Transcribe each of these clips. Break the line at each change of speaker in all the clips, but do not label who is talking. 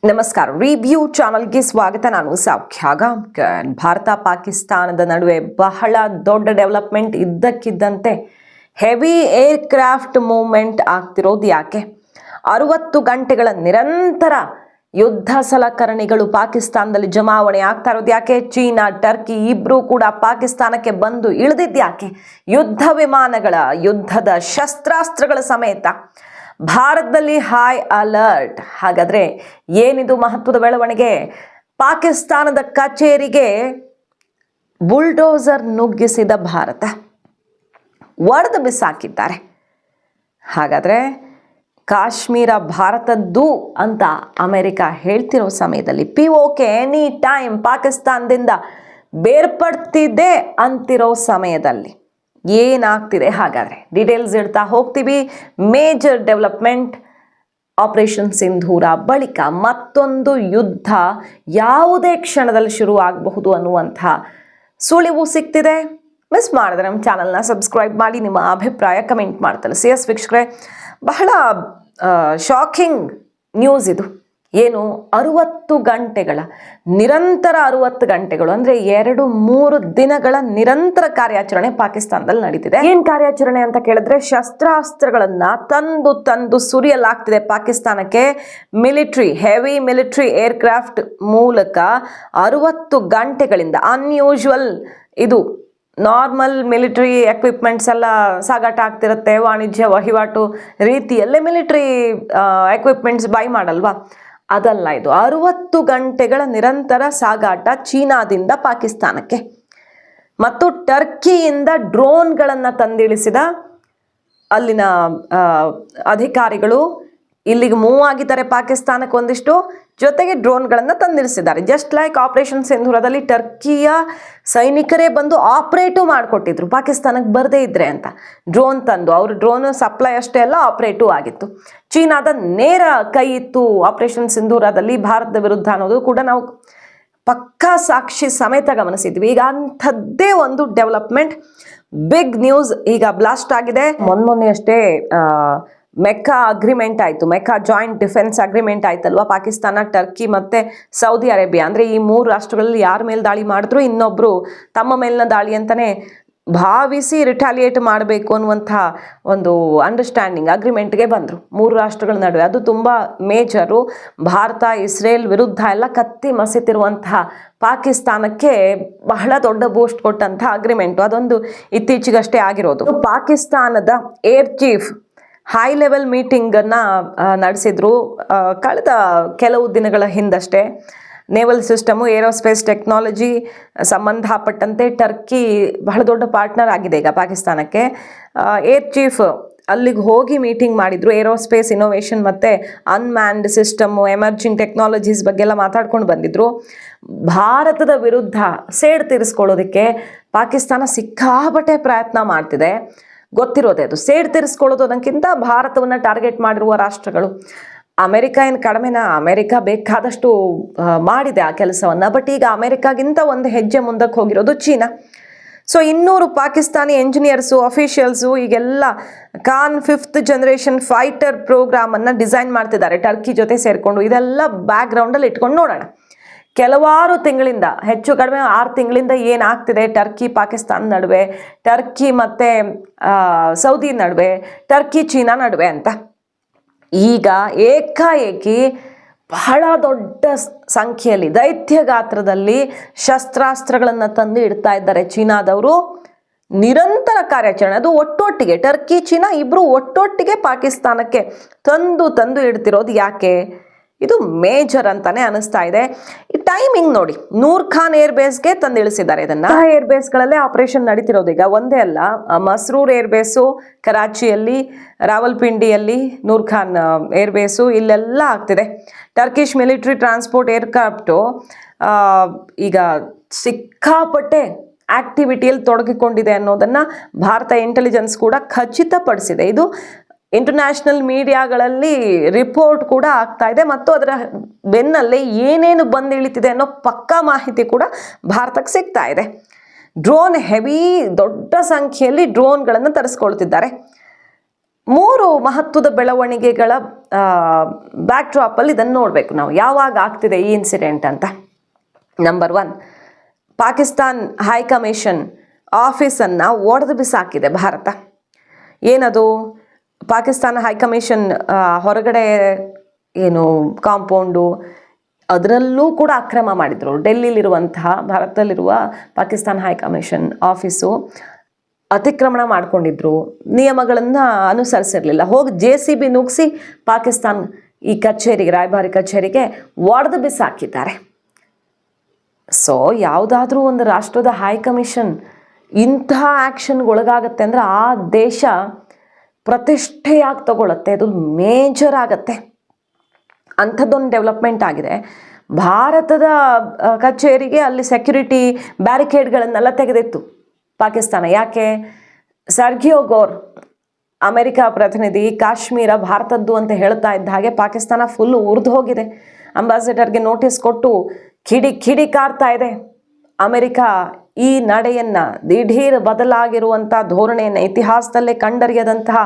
ನಮಸ್ಕಾರ. ರಿವ್ಯೂ ಚಾನಲ್ಗೆ ಸ್ವಾಗತ. ನಾನು ಸೌಖ್ಯ ಗಾಂವ್ಕರ್. ಭಾರತ ಪಾಕಿಸ್ತಾನದ ನಡುವೆ ಬಹಳ ದೊಡ್ಡ ಡೆವಲಪ್ಮೆಂಟ್ ಇದ್ದಕ್ಕಿದ್ದಂತೆ ಹೆವಿ ಏರ್ ಕ್ರಾಫ್ಟ್ ಮೂವ್ಮೆಂಟ್ ಆಗ್ತಿರೋದು ಯಾಕೆ? 60 ಗಂಟೆಗಳ ನಿರಂತರ ಯುದ್ಧ ಸಲಕರಣೆಗಳು ಪಾಕಿಸ್ತಾನದಲ್ಲಿ ಜಮಾವಣೆ ಆಗ್ತಾ ಇರೋದು ಯಾಕೆ? ಚೀನಾ, ಟರ್ಕಿ ಇಬ್ರು ಕೂಡ ಪಾಕಿಸ್ತಾನಕ್ಕೆ ಬಂದು ಇಳಿದಿದ್ದು ಯಾಕೆ? ಯುದ್ಧ ವಿಮಾನಗಳ, ಯುದ್ಧದ ಶಸ್ತ್ರಾಸ್ತ್ರಗಳ ಸಮೇತ ಭಾರತದಲ್ಲಿ ಹೈ ಅಲರ್ಟ್. ಹಾಗಾದ್ರೆ ಏನಿದು ಮಹತ್ವದ ಬೆಳವಣಿಗೆ? ಪಾಕಿಸ್ತಾನದ ಕಚೇರಿಗೆ ಬುಲ್ಡೋಸರ್ ನುಗ್ಗಿಸಿದ ಭಾರತ ಒಡೆದು ಬಿಸಾಕಿದ್ದಾರೆ. ಹಾಗಾದ್ರೆ ಕಾಶ್ಮೀರ ಭಾರತದ್ದು ಅಂತ ಅಮೆರಿಕ ಹೇಳ್ತಿರೋ ಸಮಯದಲ್ಲಿ POK ಎನಿ ಟೈಮ್ ಪಾಕಿಸ್ತಾನದಿಂದ ಬೇರ್ಪಡ್ತಿದೆ ಅಂತಿರೋ ಸಮಯದಲ್ಲಿ ಏನಾಗ್ತಿದೆ? ಹಾಗಾದ್ರೆ ಡೀಟೇಲ್ಸ್ ಇಡ್ತಾ ಹೋಗ್ತೀವಿ. ಮೇಜರ್ ಡೆವಲಪ್ಮೆಂಟ್, ಆಪರೇಷನ್ ಸಿಂಧೂರ ಬಳಿಕ ಮತ್ತೊಂದು ಯುದ್ಧ ಯಾವುದೇ ಕ್ಷಣದಲ್ಲಿ ಶುರು ಆಗಬಹುದು ಅನ್ನುವಂಥ ಸುಳಿವು ಸಿಗ್ತಿದೆ. ಮಿಸ್ ಮಾಡಿದ್ರೆ ನಮ್ಮ ಚಾನಲ್ನ ಸಬ್ಸ್ಕ್ರೈಬ್ ಮಾಡಿ, ನಿಮ್ಮ ಅಭಿಪ್ರಾಯ ಕಮೆಂಟ್ ಮಾಡ್ತಾರೆ. CS ವೀಕ್ಷಕರೇ, ಬಹಳ ಶಾಕಿಂಗ್ ನ್ಯೂಸ್ ಇದು. ಏನು? 60 ಗಂಟೆಗಳ ನಿರಂತರ 60 ಗಂಟೆಗಳು ಅಂದರೆ 2-3 ದಿನಗಳ ನಿರಂತರ ಕಾರ್ಯಾಚರಣೆ ಪಾಕಿಸ್ತಾನದಲ್ಲಿ ನಡೀತಿದೆ. ಏನ್ ಕಾರ್ಯಾಚರಣೆ ಅಂತ ಕೇಳಿದ್ರೆ, ಶಸ್ತ್ರಾಸ್ತ್ರಗಳನ್ನ ತಂದು ಸುರಿಯಲಾಗ್ತಿದೆ ಪಾಕಿಸ್ತಾನಕ್ಕೆ. ಹೆವಿ ಮಿಲಿಟರಿ ಏರ್ಕ್ರಾಫ್ಟ್ ಮೂಲಕ 60 ಗಂಟೆಗಳಿಂದ ಅನ್ಯೂಶುವಲ್, ಇದು ನಾರ್ಮಲ್ ಮಿಲಿಟರಿ ಎಕ್ವಿಪ್ಮೆಂಟ್ಸ್ ಎಲ್ಲ ಸಾಗಾಟ ಆಗ್ತಿರುತ್ತೆ, ವಾಣಿಜ್ಯ ವಹಿವಾಟು ರೀತಿಯಲ್ಲೇ ಮಿಲಿಟರಿ ಎಕ್ವಿಪ್ಮೆಂಟ್ಸ್ ಬೈ ಮಾಡಲ್ವಾ, ಅದಲ್ಲ ಇದು. 60 ಗಂಟೆಗಳ ನಿರಂತರ ಸಾಗಾಟ ಚೀನಾದಿಂದ ಪಾಕಿಸ್ತಾನಕ್ಕೆ ಮತ್ತು ಟರ್ಕಿಯಿಂದ ಡ್ರೋನ್ಗಳನ್ನು ತಂದಿಳಿಸಿದ ಅಲ್ಲಿನ ಅಧಿಕಾರಿಗಳು ಇಲ್ಲಿಗೆ ಮೂವ್ ಆಗಿದ್ದಾರೆ ಪಾಕಿಸ್ತಾನಕ್ಕೆ ಒಂದಿಷ್ಟು, ಜೊತೆಗೆ ಡ್ರೋನ್ಗಳನ್ನು ತಂದಿಳಿಸಿದ್ದಾರೆ. ಜಸ್ಟ್ ಲೈಕ್ ಆಪರೇಷನ್ ಸಿಂಧೂರದಲ್ಲಿ ಟರ್ಕಿಯ ಸೈನಿಕರೇ ಬಂದು ಆಪರೇಟು ಮಾಡಿಕೊಟ್ಟಿದ್ರು ಪಾಕಿಸ್ತಾನಕ್ಕೆ ಬರದೇ ಇದ್ರೆ ಅಂತ. ಡ್ರೋನ್ ತಂದು, ಅವ್ರ ಡ್ರೋನ್ ಸಪ್ಲೈ ಅಷ್ಟೇ ಅಲ್ಲ, ಆಪರೇಟು ಆಗಿತ್ತು. ಚೀನಾದ ನೇರ ಕೈ ಇತ್ತು ಆಪರೇಷನ್ ಸಿಂಧೂರದಲ್ಲಿ ಭಾರತದ ವಿರುದ್ಧ ಅನ್ನೋದು ಕೂಡ ನಾವು ಪಕ್ಕಾ ಸಾಕ್ಷಿ ಸಮೇತ ಗಮನಿಸಿದ್ವಿ. ಈಗ ಅಂಥದ್ದೇ ಒಂದು ಡೆವಲಪ್ಮೆಂಟ್, ಬಿಗ್ ನ್ಯೂಸ್ ಈಗ ಬ್ಲಾಸ್ಟ್ ಆಗಿದೆ. ಮೊನ್ನೆ ಅಷ್ಟೇ ಮೆಕ್ಕಾ ಅಗ್ರಿಮೆಂಟ್ ಆಯಿತು, ಮೆಕ್ಕಾ ಜಾಯಿಂಟ್ ಡಿಫೆನ್ಸ್ ಅಗ್ರಿಮೆಂಟ್ ಆಯ್ತಲ್ವಾ. ಪಾಕಿಸ್ತಾನ, ಟರ್ಕಿ ಮತ್ತೆ ಸೌದಿ ಅರೇಬಿಯಾ, ಅಂದರೆ ಈ 3 ರಾಷ್ಟ್ರಗಳಲ್ಲಿ ಯಾರ ಮೇಲೆ ದಾಳಿ ಮಾಡಿದ್ರು ಇನ್ನೊಬ್ರು ತಮ್ಮ ಮೇಲಿನ ದಾಳಿ ಅಂತಾನೆ ಭಾವಿಸಿ ರಿಟಾಲಿಯೇಟ್ ಮಾಡಬೇಕು ಅನ್ನುವಂಥ ಒಂದು ಅಂಡರ್ಸ್ಟ್ಯಾಂಡಿಂಗ್ ಅಗ್ರಿಮೆಂಟ್ಗೆ ಬಂದರು 3 ರಾಷ್ಟ್ರಗಳ ನಡುವೆ. ಅದು ತುಂಬ ಮೇಜರು. ಭಾರತ, ಇಸ್ರೇಲ್ ವಿರುದ್ಧ ಎಲ್ಲ ಕತ್ತಿ ಮಸೆತಿರುವಂತಹ ಪಾಕಿಸ್ತಾನಕ್ಕೆ ಬಹಳ ದೊಡ್ಡ ಬೂಸ್ಟ್ ಕೊಟ್ಟಂಥ ಅಗ್ರಿಮೆಂಟು. ಅದೊಂದು ಇತ್ತೀಚೆಗಷ್ಟೇ ಆಗಿರೋದು. ಪಾಕಿಸ್ತಾನದ ಏರ್ ಚೀಫ್ ಹೈ ಲೆವೆಲ್ ಮೀಟಿಂಗನ್ನು ನಡೆಸಿದ್ರು ಕಳೆದ ಕೆಲವು ದಿನಗಳ ಹಿಂದಷ್ಟೇ. ನೇವಲ್ ಸಿಸ್ಟಮು, ಏರೋಸ್ಪೇಸ್ ಟೆಕ್ನಾಲಜಿ ಸಂಬಂಧಪಟ್ಟಂತೆ ಟರ್ಕಿ ಬಹಳ ದೊಡ್ಡ ಪಾರ್ಟ್ನರ್ ಆಗಿದೆ ಈಗ ಪಾಕಿಸ್ತಾನಕ್ಕೆ. ಏರ್ ಚೀಫ್ ಅಲ್ಲಿಗೆ ಹೋಗಿ ಮೀಟಿಂಗ್ ಮಾಡಿದ್ರು. ಏರೋಸ್ಪೇಸ್ ಇನೋವೇಷನ್ ಮತ್ತು ಅನ್ಮ್ಯಾನ್ಡ್ ಸಿಸ್ಟಮು, ಎಮರ್ಜಿಂಗ್ ಟೆಕ್ನಾಲಜೀಸ್ ಬಗ್ಗೆ ಎಲ್ಲ ಮಾತಾಡ್ಕೊಂಡು ಬಂದಿದ್ರು. ಭಾರತದ ವಿರುದ್ಧ ಸೇಡು ತೀರಿಸ್ಕೊಳ್ಳೋದಕ್ಕೆ ಪಾಕಿಸ್ತಾನ ಸಿಕ್ಕಾಪಟ್ಟೆ ಪ್ರಯತ್ನ ಮಾಡ್ತಿದೆ, ಗೊತ್ತಿರೋದೇ ಅದು. ಸೇಡು ತೀರಿಸ್ಕೊಳ್ಳೋದು ಅನ್ನೋಕ್ಕಿಂತ ಭಾರತವನ್ನು ಟಾರ್ಗೆಟ್ ಮಾಡಿರುವ ರಾಷ್ಟ್ರಗಳು. ಅಮೆರಿಕ ಏನು ಕಡಿಮೆನಾ? ಅಮೆರಿಕ ಬೇಕಾದಷ್ಟು ಮಾಡಿದೆ ಆ ಕೆಲಸವನ್ನು. ಬಟ್ ಈಗ ಅಮೆರಿಕಾಗಿಂತ ಒಂದು ಹೆಜ್ಜೆ ಮುಂದಕ್ಕೆ ಹೋಗಿರೋದು China. So 200 Pakistani engineers, officials ಈಗೆಲ್ಲ ಖಾನ್ 5th ಜನರೇಷನ್ ಫೈಟರ್ ಪ್ರೋಗ್ರಾಮನ್ನು ಡಿಸೈನ್ ಮಾಡ್ತಿದ್ದಾರೆ ಟರ್ಕಿ ಜೊತೆ ಸೇರಿಕೊಂಡು. ಇದೆಲ್ಲ ಬ್ಯಾಕ್ಗ್ರೌಂಡಲ್ಲಿ ಇಟ್ಕೊಂಡು ನೋಡೋಣ. ಕೆಲವಾರು ತಿಂಗಳಿಂದ, ಹೆಚ್ಚು ಕಡಿಮೆ 6 ತಿಂಗಳಿಂದ ಏನಾಗ್ತಿದೆ ಟರ್ಕಿ ಪಾಕಿಸ್ತಾನ ನಡುವೆ, ಟರ್ಕಿ ಮತ್ತು ಸೌದಿ ನಡುವೆ, ಟರ್ಕಿ ಚೀನಾ ನಡುವೆ ಅಂತ. ಈಗ ಏಕಾಏಕಿ ಬಹಳ ದೊಡ್ಡ ಸಂಖ್ಯೆಯಲ್ಲಿ, ದೈತ್ಯ ಗಾತ್ರದಲ್ಲಿ ಶಸ್ತ್ರಾಸ್ತ್ರಗಳನ್ನು ತಂದು ಇಡ್ತಾ ಇದ್ದಾರೆ ಚೀನಾದವರು. ನಿರಂತರ ಕಾರ್ಯಾಚರಣೆ, ಅದು ಒಟ್ಟೊಟ್ಟಿಗೆ ಟರ್ಕಿ ಚೀನಾ ಇಬ್ಬರು ಒಟ್ಟೊಟ್ಟಿಗೆ ಪಾಕಿಸ್ತಾನಕ್ಕೆ ತಂದು ಇಡ್ತಿರೋದು ಯಾಕೆ? ಇದು ಮೇಜರ್ ಅಂತಾನೆ ಅನಿಸ್ತಾ ಇದೆ. ಈ ಟೈಮಿಂಗ್ ನೋಡಿ, ನೂರ್ ಖಾನ್ ಏರ್ ಬೇಸ್ಗೆ ತಂದು ಇಳಿಸಿದ್ದಾರೆ ಇದನ್ನ. ಏರ್ ಬೇಸ್ಗಳಲ್ಲೇ ಆಪರೇಷನ್ ನಡೀತಿರೋದು ಈಗ. ಒಂದೇ ಅಲ್ಲ, ಮಸ್ರೂರ್ ಏರ್ ಬೇಸು ಕರಾಚಿಯಲ್ಲಿ, ರಾವಲ್ಪಿಂಡಿಯಲ್ಲಿ ನೂರ್ ಖಾನ್ ಏರ್ ಬೇಸು, ಇಲ್ಲೆಲ್ಲ ಆಗ್ತಿದೆ. ಟರ್ಕಿಶ್ ಮಿಲಿಟರಿ ಟ್ರಾನ್ಸ್ಪೋರ್ಟ್ ಏರ್ಕ್ರಾಫ್ಟು ಈಗ ಸಿಕ್ಕಾಪಟ್ಟೆ ಆಕ್ಟಿವಿಟಿಯಲ್ಲಿ ತೊಡಗಿಕೊಂಡಿದೆ ಅನ್ನೋದನ್ನ ಭಾರತ ಇಂಟೆಲಿಜೆನ್ಸ್ ಕೂಡ ಖಚಿತಪಡಿಸಿದೆ. ಇದು ಇಂಟರ್ನ್ಯಾಷನಲ್ ಮೀಡಿಯಾಗಳಲ್ಲಿ ರಿಪೋರ್ಟ್ ಕೂಡ ಆಗ್ತಾ ಇದೆ ಮತ್ತು ಅದರ ಬೆನ್ನಲ್ಲೇ ಏನೇನು ಬಂದು ಇಳಿತಿದೆ ಅನ್ನೋ ಪಕ್ಕಾ ಮಾಹಿತಿ ಕೂಡ ಭಾರತಕ್ಕೆ ಸಿಗ್ತಾ ಇದೆ. ಡ್ರೋನ್, ಹೆವಿ ದೊಡ್ಡ ಸಂಖ್ಯೆಯಲ್ಲಿ ಡ್ರೋನ್ಗಳನ್ನು ತರಿಸ್ಕೊಳ್ತಿದ್ದಾರೆ. 3 ಮಹತ್ವದ ಬೆಳವಣಿಗೆಗಳ ಬ್ಯಾಕ್ ಡ್ರಾಪಲ್ಲಿ ಇದನ್ನು ನೋಡಬೇಕು ನಾವು, ಯಾವಾಗ ಆಗ್ತಿದೆ ಈ ಇನ್ಸಿಡೆಂಟ್ ಅಂತ. ನಂಬರ್ 1, ಪಾಕಿಸ್ತಾನ್ ಹೈಕಮಿಷನ್ ಆಫೀಸನ್ನು ಒಡೆದು ಬಿಸಾಕಿದೆ ಭಾರತ. ಏನದು? ಪಾಕಿಸ್ತಾನ ಹೈಕಮಿಷನ್ ಹೊರಗಡೆ ಏನು ಕಾಂಪೌಂಡು, ಅದರಲ್ಲೂ ಕೂಡ ಅಕ್ರಮ ಮಾಡಿದರು. ಡೆಲ್ಲಿಲಿರುವಂತಹ, ಭಾರತದಲ್ಲಿರುವ ಪಾಕಿಸ್ತಾನ ಹೈಕಮಿಷನ್ ಆಫೀಸು ಅತಿಕ್ರಮಣ ಮಾಡ್ಕೊಂಡಿದ್ರು, ನಿಯಮಗಳನ್ನು ಅನುಸರಿಸಿರಲಿಲ್ಲ. ಹೋಗಿ JCB ನುಗ್ಗಿಸಿ ಪಾಕಿಸ್ತಾನ್ ಈ ಕಚೇರಿಗೆ, ರಾಯಭಾರಿ ಕಚೇರಿಗೆ ಒಡೆದು ಬಿಸಾಕಿದ್ದಾರೆ. ಸೊ ಯಾವುದಾದ್ರೂ ಒಂದು ರಾಷ್ಟ್ರದ ಹೈಕಮಿಷನ್ ಇಂತಹ ಆ್ಯಕ್ಷನ್ಗೊಳಗಾಗತ್ತೆ ಅಂದರೆ ಆ ದೇಶ ಪ್ರತಿಷ್ಠೆಯಾಗಿ ತಗೊಳುತ್ತೆ, ಅದು ಮೇಜರ್ ಆಗತ್ತೆ. ಅಂಥದ್ದೊಂದು ಡೆವಲಪ್ಮೆಂಟ್ ಆಗಿದೆ. ಭಾರತದ ಕಚೇರಿಗೆ ಅಲ್ಲಿ ಸೆಕ್ಯುರಿಟಿ ಬ್ಯಾರಿಕೇಡ್ಗಳನ್ನೆಲ್ಲ ತೆಗೆದಿತ್ತು ಪಾಕಿಸ್ತಾನ. ಯಾಕೆ? ಸರ್ಗಿಯೋ ಗೋರ್ ಅಮೆರಿಕ ಪ್ರತಿನಿಧಿ ಕಾಶ್ಮೀರ ಭಾರತದ್ದು ಅಂತ ಹೇಳ್ತಾ ಇದ್ದ ಹಾಗೆ ಪಾಕಿಸ್ತಾನ ಫುಲ್ ಉರಿದು ಹೋಗಿದೆ. ಅಂಬಾಸಿಡರ್ಗೆ ನೋಟಿಸ್ ಕೊಟ್ಟು ಕಿಡಿ ಕಾರ್ತಾ ಇದೆ. ಅಮೆರಿಕ ಈ ನಡೆಯನ್ನು, ದಿಢೀರ್ ಬದಲಾಗಿರುವಂಥ ಧೋರಣೆಯನ್ನು ಇತಿಹಾಸದಲ್ಲೇ ಕಂಡರಿಯದಂತಹ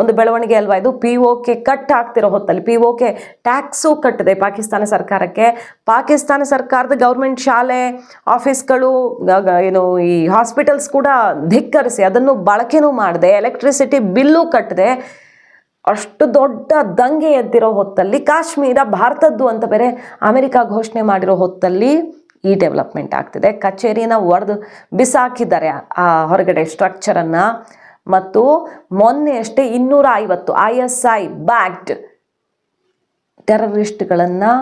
ಒಂದು ಬೆಳವಣಿಗೆ ಅಲ್ವಾ ಇದು. POK ಕಟ್ ಆಗ್ತಿರೋ ಹೊತ್ತಲ್ಲಿ, POK ಟ್ಯಾಕ್ಸು ಕಟ್ಟಿದೆ ಪಾಕಿಸ್ತಾನ ಸರ್ಕಾರಕ್ಕೆ. ಪಾಕಿಸ್ತಾನ ಸರ್ಕಾರದ ಗೌರ್ಮೆಂಟ್ ಶಾಲೆ, ಆಫೀಸ್ಗಳು, ಏನು ಈ ಹಾಸ್ಪಿಟಲ್ಸ್ ಕೂಡ ಧಿಕ್ಕರಿಸಿ ಅದನ್ನು ಬಳಕೆನೂ ಮಾಡಿದೆ, ಎಲೆಕ್ಟ್ರಿಸಿಟಿ ಬಿಲ್ಲು ಕಟ್ಟಿದೆ. ಅಷ್ಟು ದೊಡ್ಡ ದಂಗೆ ಎದ್ದಿರೋ ಹೊತ್ತಲ್ಲಿ, ಕಾಶ್ಮೀರ ಭಾರತದ್ದು ಅಂತ ಬೇರೆ ಅಮೆರಿಕ ಘೋಷಣೆ ಮಾಡಿರೋ ಹೊತ್ತಲ್ಲಿ ಈ ಡೆವಲಪ್ಮೆಂಟ್ ಆಗ್ತಿದೆ. ಕಚೇರಿನ ಒಡೆದು ಬಿಸಾಕಿದ್ದಾರೆ ಆ ಹೊರಗಡೆ ಸ್ಟ್ರಕ್ಚರನ್ನು. ಮತ್ತು ಮೊನ್ನೆ ಅಷ್ಟೇ 250 ISI ಬ್ಯಾಕ್ಡ್ ಟೆರರಿಸ್ಟ್ಗಳನ್ನು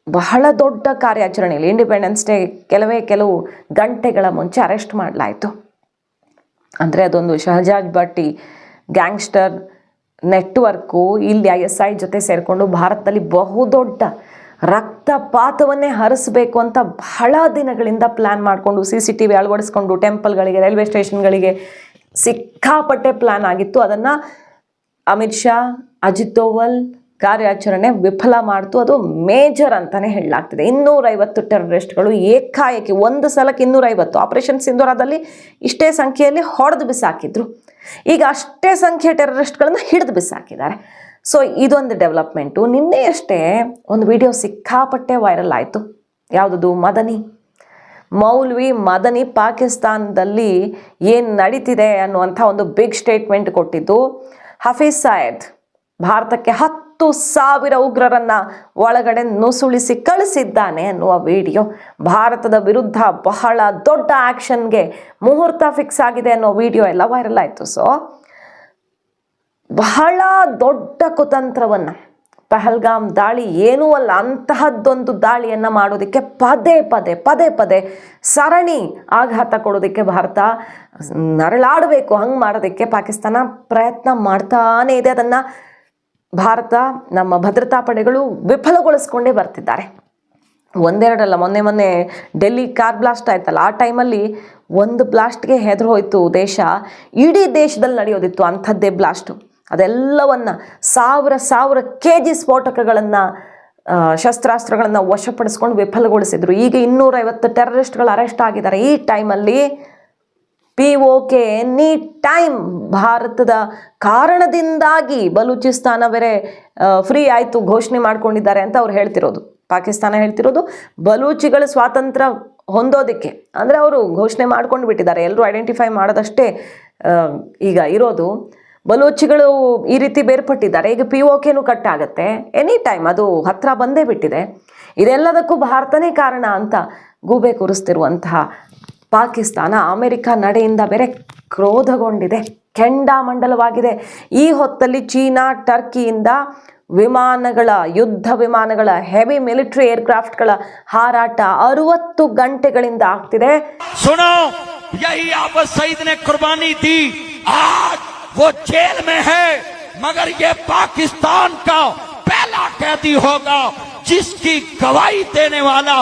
ಬಹಳ ದೊಡ್ಡ ಕಾರ್ಯಾಚರಣೆಯಲ್ಲಿ ಇಂಡಿಪೆಂಡೆನ್ಸ್ ಡೇ ಕೆಲವು ಗಂಟೆಗಳ ಮುಂಚೆ ಅರೆಸ್ಟ್ ಮಾಡಲಾಯಿತು. ಅಂದರೆ ಅದೊಂದು ಶಹಜಾದ್ ಭಟ್ಟಿ ಗ್ಯಾಂಗ್ಸ್ಟರ್ ನೆಟ್ವರ್ಕು ಇಲ್ಲಿ ISI ಜೊತೆ ಸೇರಿಕೊಂಡು ಭಾರತದಲ್ಲಿ ಬಹುದೊಡ್ಡ ರಕ್ತಪಾತವನ್ನೇ ಹರಿಸಬೇಕು ಅಂತ ಬಹಳ ದಿನಗಳಿಂದ ಪ್ಲ್ಯಾನ್ ಮಾಡಿಕೊಂಡು, CCTV ಅಳವಡಿಸ್ಕೊಂಡು ಟೆಂಪಲ್ಗಳಿಗೆ, ರೈಲ್ವೆ ಸ್ಟೇಷನ್ಗಳಿಗೆ ಸಿಕ್ಕಾಪಟ್ಟೆ ಪ್ಲ್ಯಾನ್ ಆಗಿತ್ತು. ಅದನ್ನು ಅಮಿತ್ ಶಾ, ಅಜಿತ್ ದೋವಲ್ ಕಾರ್ಯಾಚರಣೆ ವಿಫಲ ಮಾಡ್ತು. ಅದು ಮೇಜರ್ ಅಂತಲೇ ಹೇಳಲಾಗ್ತಿದೆ. 250 ಟೆರರಿಸ್ಟ್ಗಳು ಏಕಾಏಕಿ ಒಂದು ಸಲಕ್ಕೆ 250 ಆಪರೇಷನ್ ಸಿಂಧೂರದಲ್ಲಿ ಇಷ್ಟೇ ಸಂಖ್ಯೆಯಲ್ಲಿ ಹೊಡೆದು ಬಿಸಾಕಿದ್ರು. ಈಗ ಅಷ್ಟೇ ಸಂಖ್ಯೆ ಟೆರರಿಸ್ಟ್ಗಳನ್ನು ಹಿಡಿದು ಬಿಸಾಕಿದ್ದಾರೆ. ಸೊ ಇದೊಂದು ಡೆವಲಪ್ಮೆಂಟು. ನಿನ್ನೆಯಷ್ಟೇ ಒಂದು ವಿಡಿಯೋ ಸಿಕ್ಕಾಪಟ್ಟೆ ವೈರಲ್ ಆಯಿತು. ಯಾವುದದು? ಮೌಲ್ವಿ ಮದನಿ ಪಾಕಿಸ್ತಾನದಲ್ಲಿ ಏನು ನಡೀತಿದೆ ಅನ್ನುವಂಥ ಒಂದು ಬಿಗ್ ಸ್ಟೇಟ್ಮೆಂಟ್ ಕೊಟ್ಟಿದ್ದು. ಹಫೀಜ್ ಸಯೀದ್ ಭಾರತಕ್ಕೆ 10,000 ಉಗ್ರರನ್ನು ಒಳಗಡೆ ನುಸುಳಿಸಿ ಕಳಿಸಿದ್ದಾನೆ ಅನ್ನುವ ವಿಡಿಯೋ, ಭಾರತದ ವಿರುದ್ಧ ಬಹಳ ದೊಡ್ಡ ಆ್ಯಕ್ಷನ್ಗೆ ಮುಹೂರ್ತ ಫಿಕ್ಸ್ ಆಗಿದೆ ಅನ್ನೋ ವಿಡಿಯೋ ಎಲ್ಲ ವೈರಲ್ ಆಯಿತು. ಸೊ ಬಹಳ ದೊಡ್ಡ ಕುತಂತ್ರವನ್ನು, ಪಹಲ್ಗಾಮ್ ದಾಳಿ ಏನೂ ಅಲ್ಲ, ಅಂತಹದ್ದೊಂದು ದಾಳಿಯನ್ನು ಮಾಡೋದಕ್ಕೆ ಪದೇ ಪದೇ ಸರಣಿ ಆಘಾತ ಕೊಡೋದಕ್ಕೆ ಭಾರತ ನರಳಾಡಬೇಕು. ಹಂಗೆ ಮಾಡೋದಕ್ಕೆ ಪಾಕಿಸ್ತಾನ ಪ್ರಯತ್ನ ಮಾಡ್ತಾನೇ ಇದೆ. ಅದನ್ನು ಭಾರತ, ನಮ್ಮ ಭದ್ರತಾ ಪಡೆಗಳು ವಿಫಲಗೊಳಿಸ್ಕೊಂಡೇ ಬರ್ತಿದ್ದಾರೆ. ಒಂದೆರಡಲ್ಲ, ಮೊನ್ನೆ ಡೆಲ್ಲಿ ಕಾರ್ ಬ್ಲಾಸ್ಟ್ ಆಯ್ತಲ್ಲ, ಆ ಟೈಮಲ್ಲಿ ಒಂದು ಬ್ಲಾಸ್ಟ್ಗೆ ಹೆದರು ಹೋಯಿತು ದೇಶ. ಇಡೀ ದೇಶದಲ್ಲಿ ನಡೆಯೋದಿತ್ತು ಅಂಥದ್ದೇ ಬ್ಲಾಸ್ಟು. ಅದೆಲ್ಲವನ್ನು 1000 kg ಸ್ಫೋಟಕಗಳನ್ನು, ಶಸ್ತ್ರಾಸ್ತ್ರಗಳನ್ನು ವಶಪಡಿಸ್ಕೊಂಡು ವಿಫಲಗೊಳಿಸಿದ್ರು. ಈಗ 250 ಟೆರರಿಸ್ಟ್ಗಳು ಅರೆಸ್ಟ್ ಆಗಿದ್ದಾರೆ. ಈ ಟೈಮಲ್ಲಿ POK ಎನಿ ಟೈಮ್ ಭಾರತದ ಕಾರಣದಿಂದಾಗಿ ಬಲೂಚಿಸ್ತಾನ ಬೇರೆ ಫ್ರೀ ಆಯಿತು ಘೋಷಣೆ ಮಾಡ್ಕೊಂಡಿದ್ದಾರೆ ಅಂತ ಅವ್ರು ಹೇಳ್ತಿರೋದು. ಪಾಕಿಸ್ತಾನ ಹೇಳ್ತಿರೋದು ಬಲೂಚಿಗಳ ಸ್ವಾತಂತ್ರ್ಯ ಹೊಂದೋದಕ್ಕೆ, ಅಂದರೆ ಅವರು ಘೋಷಣೆ ಮಾಡ್ಕೊಂಡು ಬಿಟ್ಟಿದ್ದಾರೆ. ಎಲ್ಲರೂ ಐಡೆಂಟಿಫೈ ಮಾಡೋದಷ್ಟೇ ಈಗ ಇರೋದು. ಬಲೂಚಿಗಳು ಈ ರೀತಿ ಬೇರ್ಪಟ್ಟಿದ್ದಾರೆ. ಈಗ POKನೂ ಕಟ್ ಆಗುತ್ತೆ ಎನಿ ಟೈಮ್, ಅದು ಹತ್ರ ಬಂದೇ ಬಿಟ್ಟಿದೆ. ಇದೆಲ್ಲದಕ್ಕೂ ಭಾರತನೇ ಕಾರಣ ಅಂತ ಗೂಬೆ ಕೂರಿಸ್ತಿರುವಂತಹ ಪಾಕಿಸ್ತಾನ ಅಮೆರಿಕ ನಡೆಯಿಂದ ಬೇರೆ ಕ್ರೋಧಗೊಂಡಿದೆ, ಕೆಂಡಾಮಂಡಲವಾಗಿದೆ. ಈ ಹೊತ್ತಲ್ಲಿ ಚೀನಾ, ಟರ್ಕಿಯಿಂದ ಯುದ್ಧ ವಿಮಾನಗಳ ಹೆವಿ ಮಿಲಿಟರಿ ಏರ್ಕ್ರಾಫ್ಟ್ಗಳ ಹಾರಾಟ 60 ಗಂಟೆಗಳಿಂದ ಆಗ್ತಿದೆ.
ಸುನೋ, ಯಹಿ ಆಬದ್ ಸईद ने कुर्बानी दी, आज वो जेल में है, मगर ये पाकिस्तान का पहला कैदी होगा जिसकी गवाही देने वाला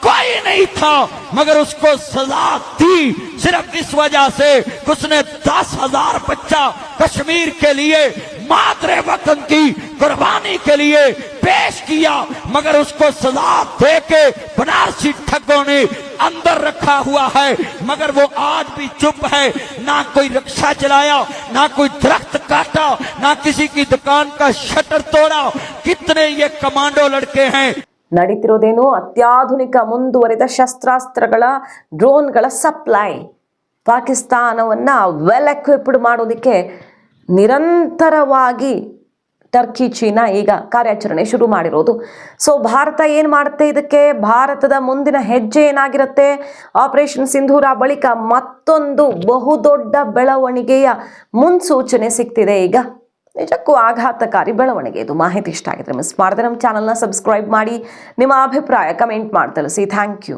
कोई नहीं था, मगर उसको सजा दी सिर्फ इस वजह से उसने 10,000 बच्चा कश्मीर के लिए मादरे वतन की कुर्बानी के लिए पेश किया, मगर उसको सजा दे के बनारसी ठगों ने अंदर रखा हुआ है। मगर वो आज भी चुप है, ना कोई रिक्शा चलाया, ना कोई दरख्त काटा, ना किसी की दुकान का शटर तोड़ा। कितने ये कमांडो लड़के हैं।
ನಡೀತಿರೋದೇನು ಅತ್ಯಾಧುನಿಕ ಮುಂದುವರಿದ ಶಸ್ತ್ರಾಸ್ತ್ರಗಳ ಡ್ರೋನ್ಗಳ ಸಪ್ಲೈ. ಪಾಕಿಸ್ತಾನವನ್ನು ವೆಲ್ ಎಕ್ವಿಪ್ಡ್ ಮಾಡೋದಕ್ಕೆ ನಿರಂತರವಾಗಿ ಟರ್ಕಿ ಚೀನಾ ಈಗ ಕಾರ್ಯಾಚರಣೆ ಶುರು ಮಾಡಿರೋದು. ಸೊ ಭಾರತ ಏನು ಮಾಡುತ್ತೆ, ಇದಕ್ಕೆ ಭಾರತದ ಮುಂದಿನ ಹೆಜ್ಜೆ ಏನಾಗಿರುತ್ತೆ? ಆಪರೇಷನ್ ಸಿಂಧೂರ ಬಳಿಕ ಮತ್ತೊಂದು ಬಹುದೊಡ್ಡ ಬೆಳವಣಿಗೆಯ ಮುನ್ಸೂಚನೆ ಸಿಗ್ತಿದೆ. ಈಗ ನಿಜಕ್ಕೂ ಆಘಾತಕಾರಿ ಬೆಳವಣಿಗೆ ಇದು. ಮಾಹಿತಿ ಇಷ್ಟ ಆಗಿದ್ರೆ ಮಿಸ್ ಮಾಡದೆ ನಮ್ಮ ಚಾನಲ್ನ ಸಬ್ಸ್ಕ್ರೈಬ್ ಮಾಡಿ, ನಿಮ್ಮ ಅಭಿಪ್ರಾಯ ಕಮೆಂಟ್ ಮಾಡಿ ತಿಳಿಸಿ. Thank you.